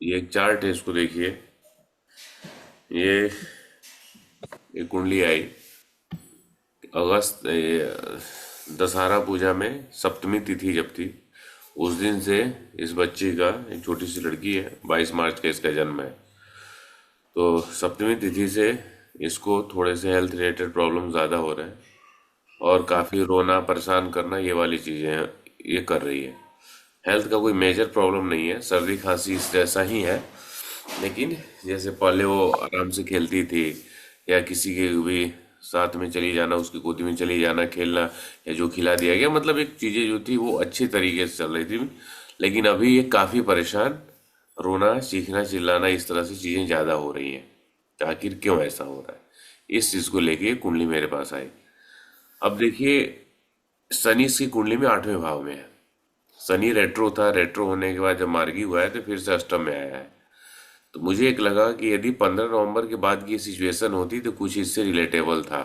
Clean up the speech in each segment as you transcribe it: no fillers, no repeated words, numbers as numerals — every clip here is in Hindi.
ये एक चार्ट है, इसको देखिए। ये कुंडली आई अगस्त दशहरा पूजा में सप्तमी तिथि जब थी, उस दिन से इस बच्ची का, एक छोटी सी लड़की है, 22 मार्च का इसका जन्म है। तो सप्तमी तिथि से इसको थोड़े से हेल्थ रिलेटेड प्रॉब्लम ज़्यादा हो रहे हैं, और काफ़ी रोना परेशान करना ये वाली चीज़ें हैं, ये कर रही है। हेल्थ का कोई मेजर प्रॉब्लम नहीं है, सर्दी खांसी इस जैसा ही है। लेकिन जैसे पहले वो आराम से खेलती थी, या किसी के भी साथ में चली जाना, उसकी गोदी में चली जाना, खेलना, या जो खिला दिया गया, मतलब एक चीज़ें जो थी वो अच्छी तरीके से चल रही थी। लेकिन अभी ये काफ़ी परेशान, रोना चीखना चिल्लाना इस तरह से चीज़ें ज़्यादा हो रही हैं। तो आखिर क्यों ऐसा हो रहा है, इस चीज़ को लेके ये कुंडली मेरे पास आई। अब देखिए, शनि इसकी कुंडली में 8वें भाव में है। शनि रेट्रो था, रेट्रो होने के बाद जब मार्गी हुआ है तो फिर से अष्टम में आया है। तो मुझे एक लगा कि यदि 15 नवंबर के बाद की सिचुएशन होती तो कुछ इससे रिलेटेबल था,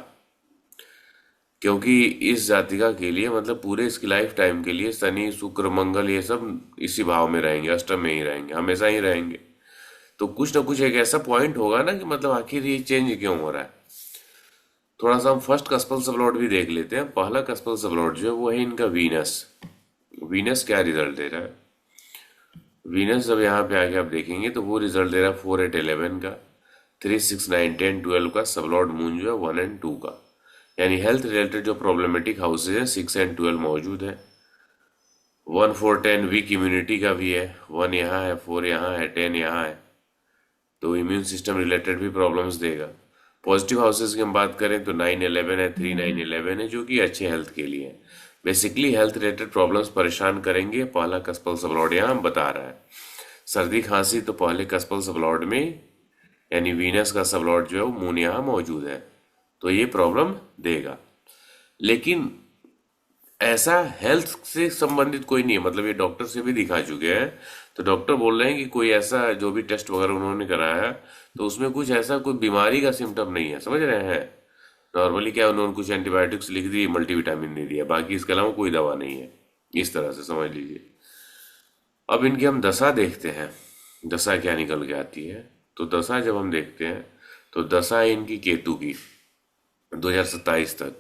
क्योंकि इस जातिका के लिए, मतलब पूरे इसकी लाइफ टाइम के लिए, शनि शुक्र मंगल ये सब इसी भाव में रहेंगे, अष्टम में ही रहेंगे, हमेशा ही रहेंगे। तो कुछ ना कुछ एक ऐसा पॉइंट होगा ना कि मतलब आखिर ये चेंज क्यों हो रहा है। थोड़ा सा हम फर्स्ट कस्पल सबलॉर्ड भी देख लेते हैं। पहला कस्पल सबलॉर्ड जो है वो है इनका वीनस। वीनस क्या रिजल्ट दे रहा है? वीनस जब यहाँ पे आके आप देखेंगे तो वो रिजल्ट दे रहा है 4 8 11 का, 3 6 9 10 12 का। सबलॉर्ड मून जो है 1 और 2 का। यानी हेल्थ रिलेटेड जो प्रॉब्लमेटिक हाउसेज हैं 6 और 12 मौजूद है। 1 4 10 वीक इम्यूनिटी का भी है। 1 यहाँ है, 4 यहाँ है, 10 यहाँ है। तो इम्यून सिस्टम रिलेटेड भी प्रॉब्लम्स देगा। पॉजिटिव हाउसेस की हम बात करें तो 9 11 है, 3 9 11 है, जो कि अच्छे हेल्थ के लिए है। बेसिकली हेल्थ रिलेटेड प्रॉब्लम्स परेशान करेंगे, पहला कस्पल सबलॉर्ड यहाँ बता रहा है। सर्दी खांसी तो पहले कस्पल सबलॉर्ड में, यानी वीनस का सबलॉर्ड जो है वो मून यहाँ मौजूद है, तो ये प्रॉब्लम देगा। लेकिन ऐसा हेल्थ से संबंधित कोई नहीं है, मतलब ये डॉक्टर से भी दिखा चुके हैं। तो डॉक्टर बोल रहे हैं कि कोई ऐसा जो भी टेस्ट वगैरह उन्होंने कराया तो उसमें कुछ ऐसा कोई बीमारी का सिम्टम नहीं है, समझ रहे हैं। नॉर्मली क्या, उन्होंने कुछ एंटीबायोटिक्स लिख दी, मल्टीविटामिन दे दिया, बाकी इसके अलावा कोई दवा नहीं है। इस तरह से समझ लीजिए। अब इनकी हम दशा देखते हैं, दशा क्या निकल के आती है। तो दशा जब हम देखते हैं तो दशा है इनकी केतु की, 2027 तक।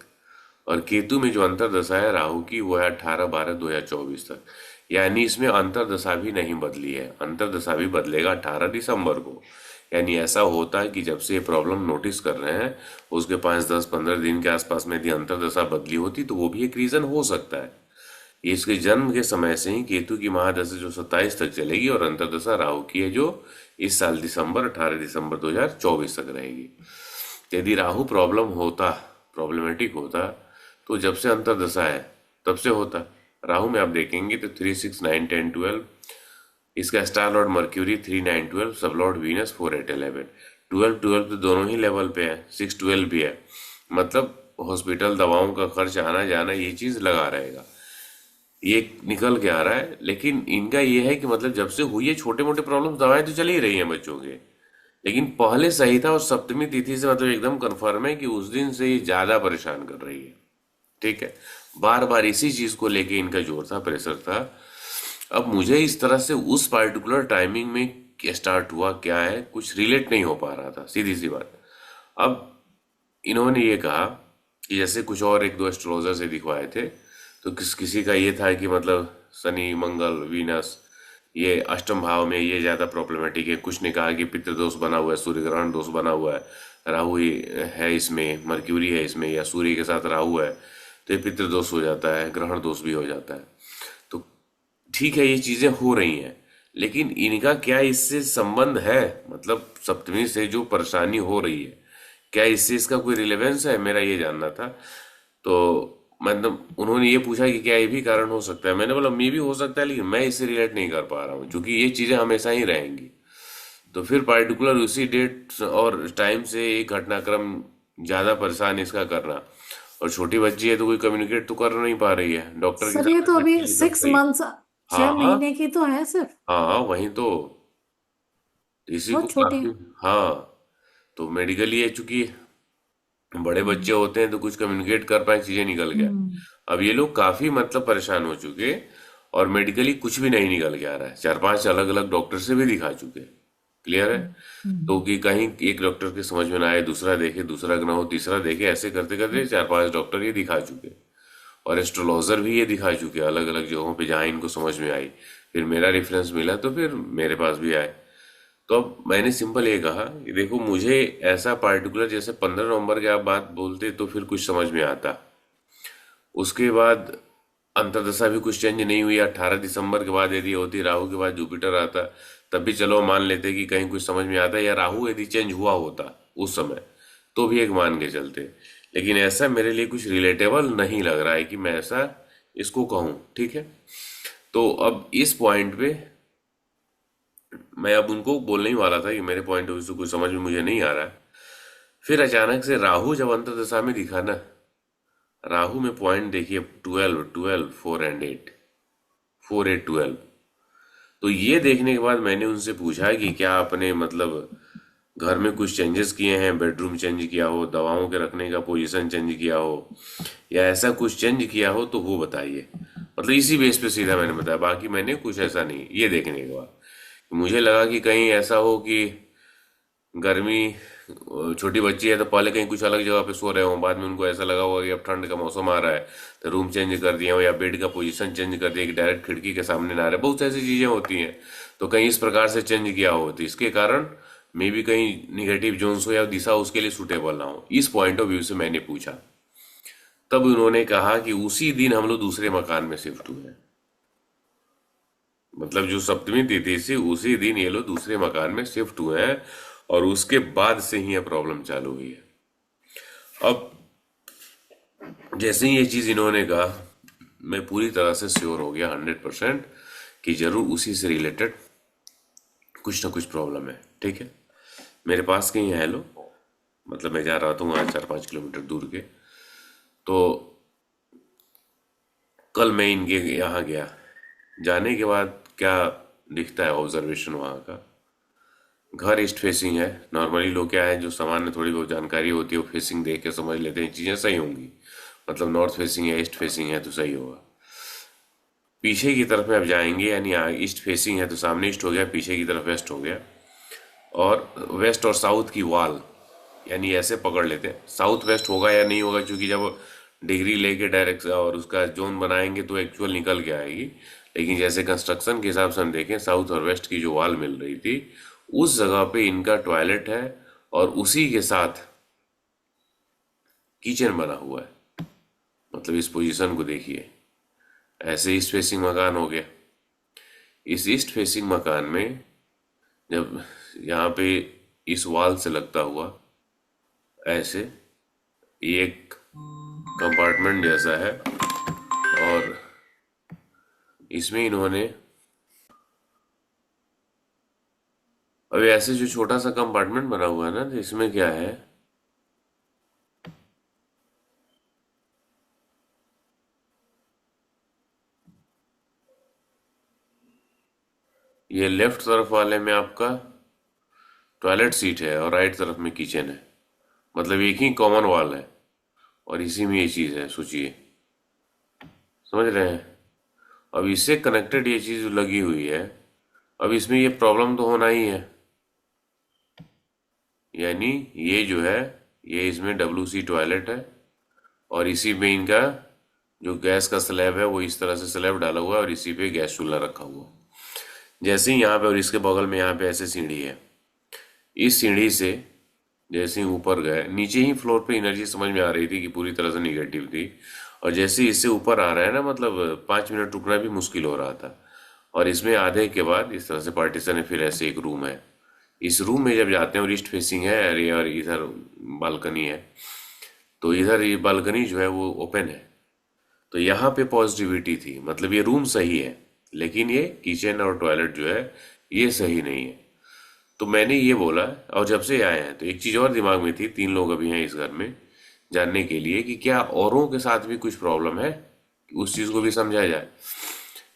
और केतु में जो अंतरदशा है राहु की, वो है 18 12 2024 तक। यानी इसमें अंतरदशा भी नहीं बदली है, अंतरदशा भी बदलेगा 18 दिसंबर को। यानी ऐसा होता है कि जब से ये प्रॉब्लम नोटिस कर रहे हैं, उसके 5 10 15 दिन के आसपास में यदि अंतरदशा बदली होती तो वो भी एक रीजन हो सकता है। ये इसके जन्म के समय से ही केतु की महादशा जो 27 तक चलेगी, और अंतरदशा राहु की है जो इस साल दिसंबर, 18 दिसंबर 2024 तक रहेगी। यदि राहु प्रॉब्लम होता, प्रॉब्लमेटिक होता, तो जब से अंतरदशा है तब से होता। राहु में आप देखेंगे तो 3 6 9 10 12, इसका स्टार लॉर्ड मर्क्यूरी 3 9 12, सब लॉर्ड वीनस 4 8 11। 12 12 तो दोनों ही लेवल पे है, 6 12 भी है। मतलब हॉस्पिटल दवाओं का खर्च, आना जाना, ये चीज लगा रहेगा। ये निकल के आ रहा है। लेकिन इनका ये है कि मतलब जब से हुई है छोटे मोटे प्रॉब्लम, दवाएं तो चली ही रही हैं बच्चों के। लेकिन पहले सही था, और सप्तमी तिथि से मतलब एकदम कंफर्म है कि उस दिन से ये ज्यादा परेशान कर रही है। ठीक है, बार बार इसी चीज को लेके इनका जोर था, प्रेशर था। अब मुझे इस तरह से उस पार्टिकुलर टाइमिंग में क्या स्टार्ट हुआ, क्या है, कुछ रिलेट नहीं हो पा रहा था, सीधी सी बात। अब इन्होंने ये कहा कि जैसे कुछ और एक दो एस्ट्रोलॉजर से दिखवाए थे, तो किसी का ये था कि मतलब शनि मंगल वीनस ये अष्टम भाव में ये ज्यादा प्रॉब्लमेटिक है। कुछ ने कहा कि पितृदोष बना हुआ है, सूर्य ग्रहण दोष बना हुआ है, राहु ही है इसमें, मर्क्यूरी है इसमें, या सूर्य के साथ राहु है, तो ये पितृदोष हो जाता है, ग्रहण दोष भी हो जाता है। तो ठीक है, ये चीजें हो रही हैं, लेकिन इनका क्या इससे संबंध है? मतलब सप्तमी से जो परेशानी हो रही है, क्या इससे इसका कोई रिलेवेंस है, मेरा ये जानना था। तो मतलब उन्होंने ये पूछा कि क्या ये भी कारण हो सकता है। मैंने बोला मे भी हो सकता है, लेकिन मैं इससे रिलेट नहीं कर पा रहा हूँ, क्योंकि ये चीजें हमेशा ही रहेंगी। तो फिर पार्टिकुलर उसी डेट और टाइम से एक घटनाक्रम ज्यादा परेशान इसका करना, और छोटी बच्ची है तो कोई कम्युनिकेट तो कर नहीं पा रही है, डॉक्टर की सर ये सलाह तो से अभी चीजें सब 6 मंथ्स, हाँ छह हाँ। महीने की तो है सिर्फ। हाँ हाँ, वही तो। इसी को बहुत छोटी काफी, है। हाँ। तो मेडिकली है, चूंकि बड़े बच्चे हम्म। होते हैं तो कुछ कम्युनिकेट कर पाए, चीजें निकल गया। हम्म। अब ये लोग काफी मतलब परेशान हो चुके, और मेडिकली कुछ भी नहीं निकल के आ रहा है, 4-5 अलग अलग डॉक्टर से भी दिखा चुके हैं। क्लियर है? तो कि कहीं एक डॉक्टर के समझ में ना आए, दूसरा देखे, दूसरा ना हो, तीसरा देखे, ऐसे करते करते 4-5 डॉक्टर ये दिखा चुके। और एस्ट्रोलॉजर भी ये दिखा चुके अलग अलग जगहों पे जहाँ इनको समझ में आई। फिर मेरा रेफरेंस मिला तो फिर मेरे पास भी आए। तो अब मैंने सिंपल ये कहा कि देखो, मुझे ऐसा पार्टिकुलर जैसे 15 नवंबर के आप बात बोलते तो फिर कुछ समझ में आता। उसके बाद अंतर्दशा भी कुछ चेंज नहीं हुई। 18 दिसंबर के बाद यदि होती, राहु के बाद जुपिटर आता, तब भी चलो मान लेते कि कहीं कुछ समझ में आता, या राहु यदि चेंज हुआ होता उस समय तो भी एक मान के चलते। लेकिन ऐसा मेरे लिए कुछ रिलेटेबल नहीं लग रहा है कि मैं ऐसा इसको कहूँ। ठीक है, तो अब इस पॉइंट पे मैं अब उनको बोलने ही वाला था कि मेरे पॉइंट ऑफ व्यू से कुछ समझ में मुझे नहीं आ रहा है। फिर अचानक से राहु जब अंतर्दशा में दिखा ना, राहु में पॉइंट देखिए 12, 12, 4 एंड 8, 4, 8, 12। तो ये देखने के बाद मैंने उनसे पूछा कि क्या आपने मतलब घर में कुछ चेंजेस किए हैं, बेडरूम चेंज किया हो, दवाओं के रखने का पोजीशन चेंज किया हो, या ऐसा कुछ चेंज किया हो तो वो बताइए। मतलब इसी बेस पे सीधा मैंने बताया, बाकी मैंने कुछ ऐसा नहीं। ये देखने के बाद मुझे लगा कि कहीं ऐसा हो कि गर्मी, छोटी बच्ची है तो पहले कहीं कुछ अलग जगह पे सो रहे हो, बाद में उनको ऐसा लगा होगा कि अब ठंड का मौसम आ रहा है तो रूम चेंज कर दिया हो, या बेड का पोजीशन चेंज कर दिया कि डायरेक्ट खिड़की के सामने ना आ रहे। बहुत ऐसी चीजें होती हैं, तो कहीं इस प्रकार से चेंज किया हो तो इसके कारण मे भी कहीं निगेटिव जोन्स हो या दिशा उसके लिए सुटेबल ना हो। इस पॉइंट ऑफ व्यू से मैंने पूछा। तब उन्होंने कहा कि उसी दिन हम लोग दूसरे मकान में शिफ्ट हुए हैं। मतलब जो सप्तमी तिथि से उसी दिन ये लोग दूसरे मकान में शिफ्ट हुए हैं, और उसके बाद से ही ये प्रॉब्लम चालू हुई है। अब जैसे ही ये चीज इन्होंने कहा, मैं पूरी तरह से श्योर हो गया 100% कि जरूर उसी से रिलेटेड कुछ ना कुछ प्रॉब्लम है। ठीक है, मेरे पास कहीं है लोग, मतलब मैं जा रहा था वहाँ 4-5 किलोमीटर दूर के। तो कल मैं इनके यहाँ गया, जाने के बाद क्या दिखता है ऑब्जर्वेशन वहाँ का। घर ईस्ट फेसिंग है। नॉर्मली लोग क्या है, जो सामान्य थोड़ी बहुत जानकारी होती है वो फेसिंग देख के समझ लेते हैं चीज़ें सही होंगी। मतलब नॉर्थ फेसिंग है, ईस्ट फेसिंग है तो सही होगा। पीछे की तरफ में अब जाएंगे, यानी ईस्ट फेसिंग है तो सामने ईस्ट हो गया, पीछे की तरफ वेस्ट हो गया। और वेस्ट और साउथ की वॉल, यानी ऐसे पकड़ लेते हैं, साउथ वेस्ट होगा या नहीं होगा, क्योंकि जब डिग्री लेके डायरेक्ट और उसका जोन बनाएंगे तो एक्चुअल निकल के आएगी। लेकिन जैसे कंस्ट्रक्शन के हिसाब से हम देखें, साउथ और वेस्ट की जो वॉल मिल रही थी उस जगह पे इनका टॉयलेट है, और उसी के साथ किचन बना हुआ है। मतलब इस पोजीशन को देखिए, ऐसे ईस्ट फेसिंग मकान हो गया। इस ईस्ट फेसिंग मकान में जब यहाँ पे इस वॉल से लगता हुआ ऐसे ये एक कंपार्टमेंट जैसा है, और इसमें इन्होंने अब ऐसे जो छोटा सा कंपार्टमेंट बना हुआ है ना, तो इसमें क्या है, ये लेफ्ट तरफ वाले में आपका टॉयलेट सीट है और राइट तरफ में किचन है। मतलब एक ही कॉमन वॉल है और इसी में ये चीज़ है, सोचिए। समझ रहे हैं? अब इससे कनेक्टेड ये चीज़ लगी हुई है, अब इसमें ये प्रॉब्लम तो होना ही है। यानी ये जो है, ये इसमें WC टॉयलेट है, और इसी में इनका जो गैस का स्लैब है वो इस तरह से स्लैब डाला हुआ है, और इसी पे गैस चूल्हा रखा हुआ है। जैसे ही यहाँ पे और इसके बगल में यहाँ पे ऐसे सीढ़ी है, इस सीढ़ी से जैसे ही ऊपर गए, नीचे ही फ्लोर पे एनर्जी समझ में आ रही थी कि पूरी तरह से निगेटिव थी, और जैसे ही इससे ऊपर आ रहा है ना, मतलब 5 मिनट रुकना भी मुश्किल हो रहा था। और इसमें आधे के बाद इस तरह से पार्टीशन है, फिर ऐसे एक रूम है। इस रूम में जब जाते हैं और ईस्ट फेसिंग है, अरे और इधर बालकनी है, तो इधर ये बालकनी जो है वो ओपन है। तो यहाँ पे पॉजिटिविटी थी, मतलब ये रूम सही है, लेकिन ये किचन और टॉयलेट जो है ये सही नहीं है। तो मैंने ये बोला, और जब से आए हैं तो एक चीज़ और दिमाग में थी, 3 लोग अभी हैं इस घर में, जानने के लिए कि क्या औरों के साथ भी कुछ प्रॉब्लम है, उस चीज़ को भी समझा जाए।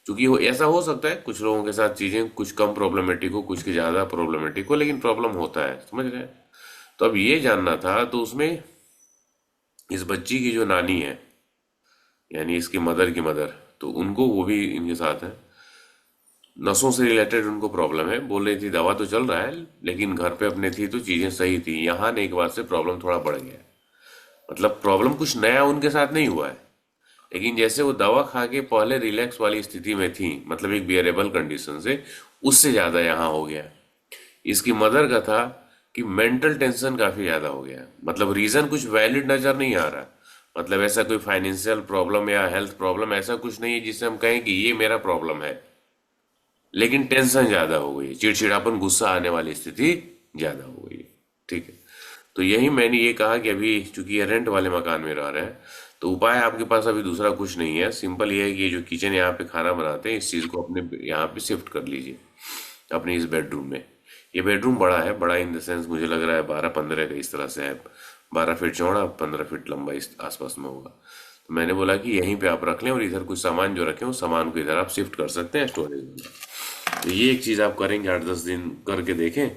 क्योंकि वो ऐसा हो सकता है कुछ लोगों के साथ चीज़ें कुछ कम प्रॉब्लमेटिक हो, कुछ की ज़्यादा प्रॉब्लमेटिक हो, लेकिन प्रॉब्लम होता है, समझ रहे हैं? तो अब ये जानना था। तो उसमें इस बच्ची की जो नानी है, यानी इसकी मदर की मदर, तो उनको वो भी इनके साथ है, नसों से रिलेटेड उनको प्रॉब्लम है। बोल रही थी दवा तो चल रहा है, लेकिन घर पे अपने थी तो चीजें सही थी, यहाँ आने के बाद से प्रॉब्लम थोड़ा बढ़ गया है। मतलब प्रॉब्लम कुछ नया उनके साथ नहीं हुआ है, लेकिन जैसे वो दवा खा के पहले रिलैक्स वाली स्थिति में थी, मतलब एक बियरेबल कंडीशन से, उससे ज्यादा यहाँ हो गया। इसकी मदर का था कि मेंटल टेंशन काफी ज्यादा हो गया, मतलब रीजन कुछ वैलिड नजर नहीं आ रहा। मतलब ऐसा कोई फाइनेंशियल प्रॉब्लम या हेल्थ प्रॉब्लम ऐसा कुछ नहीं है जिससे हम कहें कि ये मेरा प्रॉब्लम है, लेकिन टेंशन ज्यादा हो गई, चिड़चिड़ापन, गुस्सा आने वाली स्थिति ज्यादा हो गई। ठीक है, तो यही मैंने ये कहा कि अभी चूंकि ये रेंट वाले मकान में रह रहे हैं, तो उपाय आपके पास अभी दूसरा कुछ नहीं है। सिंपल ये है कि ये जो किचन यहाँ पे खाना बनाते हैं, इस चीज को अपने यहाँ पे शिफ्ट कर लीजिए, अपने इस बेडरूम में। ये बेडरूम बड़ा है, बड़ा इन द सेंस मुझे लग रहा है 12-15 का इस तरह से है, 12 फीट चौड़ा, 15 फीट लंबा इस आसपास में होगा। तो मैंने बोला कि यहीं पे आप रख लें, और इधर कुछ सामान जो रखे, उस सामान को इधर आप शिफ्ट कर सकते हैं स्टोरेज में। तो ये एक चीज आप करेंगे, 8-10 दिन करके देखें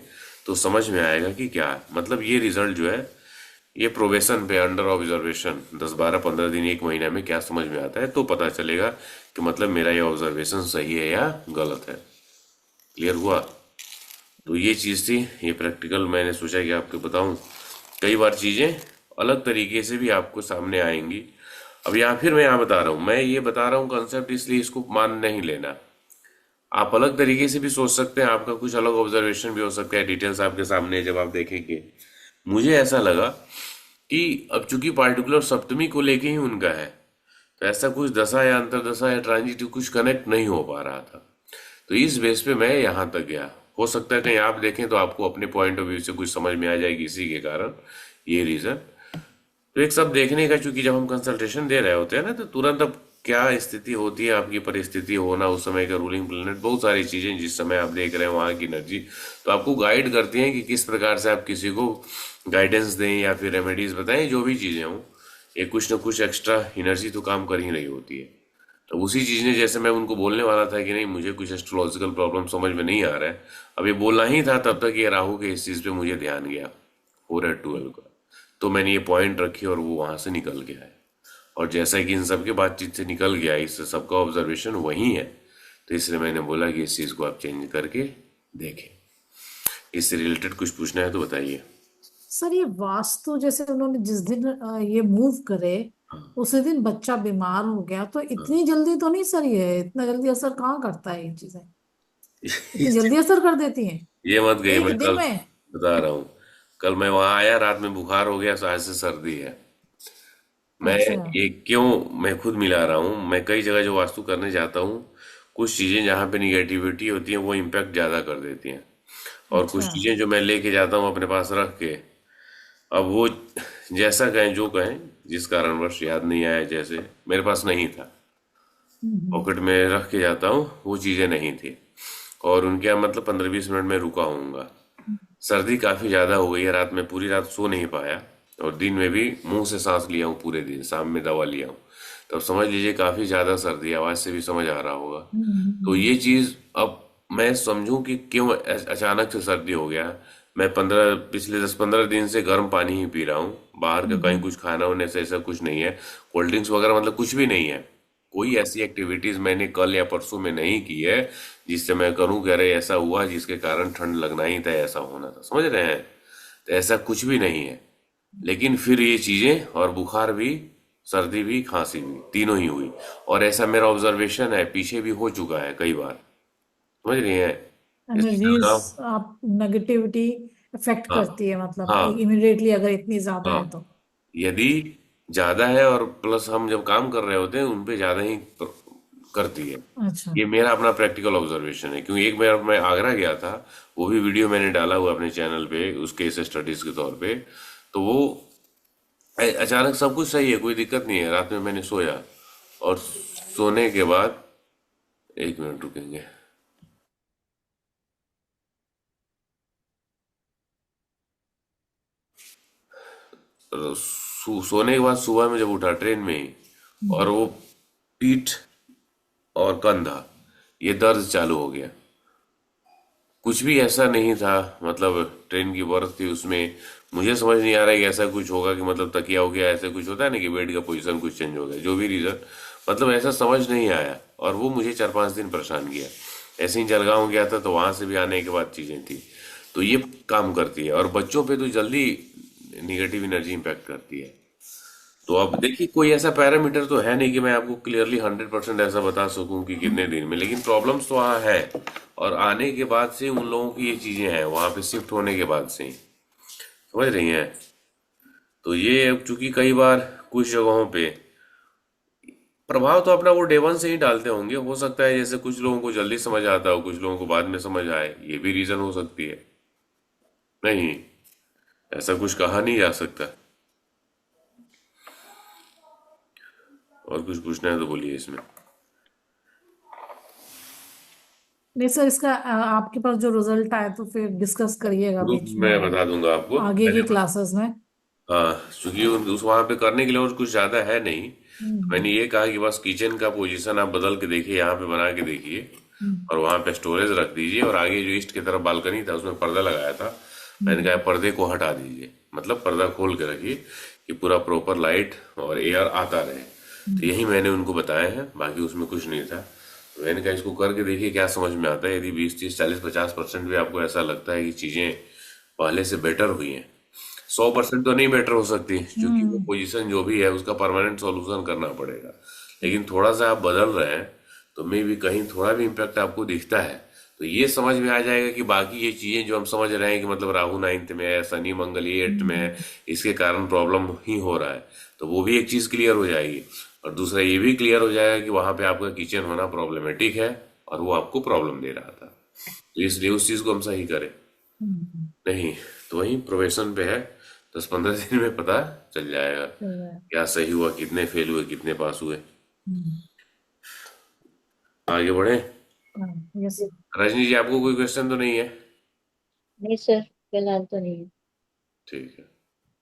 तो समझ में आएगा कि क्या है। मतलब ये रिजल्ट जो है, ये प्रोबेशन पे, अंडर ऑब्जर्वेशन 10-12-15 दिन, 1 महीना में क्या समझ में आता है, तो पता चलेगा कि मतलब मेरा ये ऑब्जर्वेशन सही है या गलत है। क्लियर हुआ? तो ये चीज थी, ये प्रैक्टिकल मैंने सोचा कि आपको बताऊं। कई बार चीजें अलग तरीके से भी आपको सामने आएंगी। अब या फिर मैं यहाँ बता रहा हूँ, मैं ये बता रहा हूँ कंसेप्ट, इसलिए इसको मान नहीं लेना। आप अलग तरीके से भी सोच सकते हैं, आपका कुछ अलग ऑब्जर्वेशन भी हो सकता है, डिटेल्स आपके सामने है जब आप देखेंगे। मुझे ऐसा लगा कि अब चूंकि पार्टिकुलर सप्तमी को लेके ही उनका है, तो ऐसा कुछ दशा या अंतरदशा या ट्रांजिटिव कुछ कनेक्ट नहीं हो पा रहा था। तो इस बेस पे मैं यहाँ तक गया। हो सकता है कहीं आप देखें तो आपको अपने पॉइंट ऑफ व्यू से कुछ समझ में आ जाएगी, इसी के कारण ये रीजन। तो एक सब देखने का, चूंकि जब हम कंसल्टेशन दे रहे होते हैं ना, तो तुरंत अब क्या स्थिति होती है, आपकी परिस्थिति होना, उस समय का रूलिंग प्लेनेट, बहुत सारी चीजें जिस समय आप देख रहे हैं वहां की एनर्जी, तो आपको गाइड करती हैं कि किस प्रकार से आप किसी को गाइडेंस दें या फिर रेमेडीज बताएं, जो भी चीजें हों। ये कुछ ना कुछ एक्स्ट्रा एनर्जी तो काम कर ही रही होती है। तो उसी चीज ने, जैसे मैं उनको बोलने वाला था कि नहीं मुझे कुछ एस्ट्रोलॉजिकल प्रॉब्लम समझ में नहीं आ रहा है, अब ये बोलना ही था, तब तक ये राहु के इस चीज पे मुझे ध्यान गया, 4 और 12 का। तो मैंने ये पॉइंट रखी और वो वहां से निकल गया है। और जैसा कि इन सबके बातचीत से निकल गया, इससे सबका ऑब्जर्वेशन वही है, तो इसलिए मैंने बोला कि इस चीज को आप चेंज करके देखें। इससे रिलेटेड कुछ पूछना है तो बताइए। सर ये वास्तु जैसे उन्होंने जिस दिन ये मूव करे, उसी दिन बच्चा बीमार हो गया, तो इतनी जल्दी तो नहीं सर, ये इतना जल्दी असर कहाँ करता है ये चीजें? इतनी जल्दी असर कर देती हैं ये मत गई, एक मैं दिन कल में? बता रहा हूँ। कल मैं वहां आया, रात में बुखार हो गया, आज से सर्दी है। मैं अच्छा। ये क्यों, मैं खुद मिला रहा हूँ। मैं कई जगह जो वास्तु करने जाता हूँ, कुछ चीजें जहाँ पे निगेटिविटी होती है वो इम्पैक्ट ज्यादा कर देती हैं, और कुछ अच्छा। चीजें जो मैं लेके जाता हूँ अपने पास रख के, अब वो जैसा कहें जो कहें, जिस कारणवश याद नहीं आया, जैसे मेरे पास नहीं था, हम्म। पॉकेट में रख के जाता हूँ, वो चीजें नहीं थी, और उनके यहाँ मतलब 15-20 मिनट में रुका हूँगा। सर्दी काफी ज्यादा हो गई है, रात में पूरी रात सो नहीं पाया, और दिन में भी मुंह से सांस लिया हूँ पूरे दिन, शाम में दवा लिया हूँ। तब समझ लीजिए काफी ज्यादा सर्दी, आवाज से भी समझ आ रहा होगा। तो हम्म। ये चीज अब मैं समझूं कि क्यों अचानक से सर्दी हो गया। मैं पिछले 10-15 दिन से गर्म पानी ही पी रहा हूँ, बाहर का कहीं हम्म। कुछ खाना होने से ऐसा कुछ नहीं है, कोल्ड ड्रिंक्स वगैरह मतलब कुछ भी नहीं है। कोई ऐसी एक्टिविटीज मैंने कल या परसों में नहीं की है जिससे मैं करूं कि अरे ऐसा हुआ जिसके कारण ठंड लगना ही था, ऐसा होना था, समझ रहे हैं? तो ऐसा कुछ भी नहीं है। लेकिन फिर ये चीजें, और बुखार भी, सर्दी भी, खांसी भी, तीनों ही हुई। और ऐसा मेरा ऑब्जर्वेशन है, पीछे भी हो चुका है कई बार, समझ रही हैं? जैसे एनर्जीज, जलगांव। आप नेगेटिविटी इफेक्ट हाँ, करती है, मतलब हाँ, इमिडिएटली अगर इतनी ज्यादा हाँ। है तो? यदि ज्यादा है, और प्लस हम जब काम कर रहे होते हैं उन पे ज्यादा ही करती है। अच्छा। ये मेरा अपना प्रैक्टिकल ऑब्जर्वेशन है, क्योंकि एक बार मैं आगरा गया था, वो भी वीडियो मैंने डाला हुआ अपने चैनल पे, उस केस स्टडीज के तौर पे। तो वो अचानक सब कुछ सही है, कोई दिक्कत नहीं है, रात में मैंने सोया, और सोने के बाद, 1 मिनट रुकेंगे। सोने के बाद सुबह में जब उठा ट्रेन में ही, और हम्म। वो पीठ और कंधा, ये दर्द चालू हो गया। कुछ भी ऐसा नहीं था, मतलब ट्रेन की बर्थ थी उसमें, मुझे समझ नहीं आ रहा है कि ऐसा कुछ होगा कि मतलब तकिया हो गया, ऐसा कुछ होता है ना कि बेड का पोजीशन कुछ चेंज हो गया, जो भी रीजन, मतलब ऐसा समझ नहीं आया, और वो मुझे 4-5 दिन परेशान किया। ऐसे ही जलगांव गया था तो वहां से भी आने के बाद चीजें थी। तो ये काम करती है, और बच्चों पे तो जल्दी निगेटिव एनर्जी इम्पैक्ट करती है। तो अब देखिए, कोई ऐसा पैरामीटर तो है नहीं कि मैं आपको क्लियरली 100% ऐसा बता सकूं कि कितने दिन में, लेकिन प्रॉब्लम्स तो वहाँ है। और आने के बाद से उन लोगों की ये चीजें हैं, वहां पे शिफ्ट होने के बाद से ही, समझ रही हैं। तो ये अब चूंकि कई बार कुछ जगहों पे प्रभाव तो अपना वो डे वन से ही डालते होंगे, हो सकता है जैसे कुछ लोगों को जल्दी समझ आता हो, कुछ लोगों को बाद में समझ आए, ये भी रीजन हो सकती है। नहीं, ऐसा कुछ कहा नहीं जा सकता। और कुछ पूछना है तो बोलिए इसमें। नहीं सर, इसका आपके पास जो रिजल्ट आए तो फिर डिस्कस करिएगा प्रूफ बीच मैं में बता दूंगा आपको आगे की पहले। क्लासेस में। हाँ, क्योंकि उस वहां पे करने के लिए और कुछ ज्यादा है नहीं। तो हम्म। मैंने ये कहा कि बस किचन का पोजीशन आप बदल के देखिए, यहाँ पे बना के देखिए, हम्म। और वहां पे स्टोरेज रख दीजिए, और आगे जो ईस्ट की तरफ बालकनी था उसमें पर्दा लगाया था, मैंने कहा हम्म। पर्दे को हटा दीजिए, मतलब पर्दा खोल के रखिए कि पूरा प्रॉपर लाइट और एयर आता रहे। तो हम्म। यही मैंने उनको बताया है, बाकी उसमें कुछ नहीं था। तो मैंने कहा इसको करके देखिए क्या समझ में आता है। यदि 20, 30, 40, 50% भी आपको ऐसा लगता है कि चीजें पहले से बेटर हुई हैं, 100% तो नहीं बेटर हो सकती, क्योंकि वो हम्म। पोजीशन जो भी है उसका परमानेंट सॉल्यूशन करना पड़ेगा। लेकिन थोड़ा सा आप बदल रहे हैं, तो मे भी कहीं थोड़ा भी इम्पैक्ट आपको दिखता है, तो ये समझ में आ जाएगा कि बाकी ये चीजें जो हम समझ रहे हैं कि मतलब राहु 9th में है, शनि मंगल 8th में है, हम्म। इसके कारण प्रॉब्लम ही हो रहा है, तो वो भी एक चीज क्लियर हो जाएगी। और दूसरा ये भी क्लियर हो जाएगा कि वहां पे आपका किचन होना प्रॉब्लमेटिक है, और वो आपको प्रॉब्लम दे रहा था, तो इसलिए उस चीज को हम सही करें। हम्म। नहीं, तो वही प्रोबेशन पे है, 10-15 दिन में पता चल जाएगा चल रहा है। क्या सही हुआ, कितने फेल हुए, कितने पास हुए। हम्म। आगे बढ़े। हाँ। यस। रजनी जी, आपको कोई क्वेश्चन तो नहीं है? नहीं सर, फिलहाल तो नहीं है। ठीक है।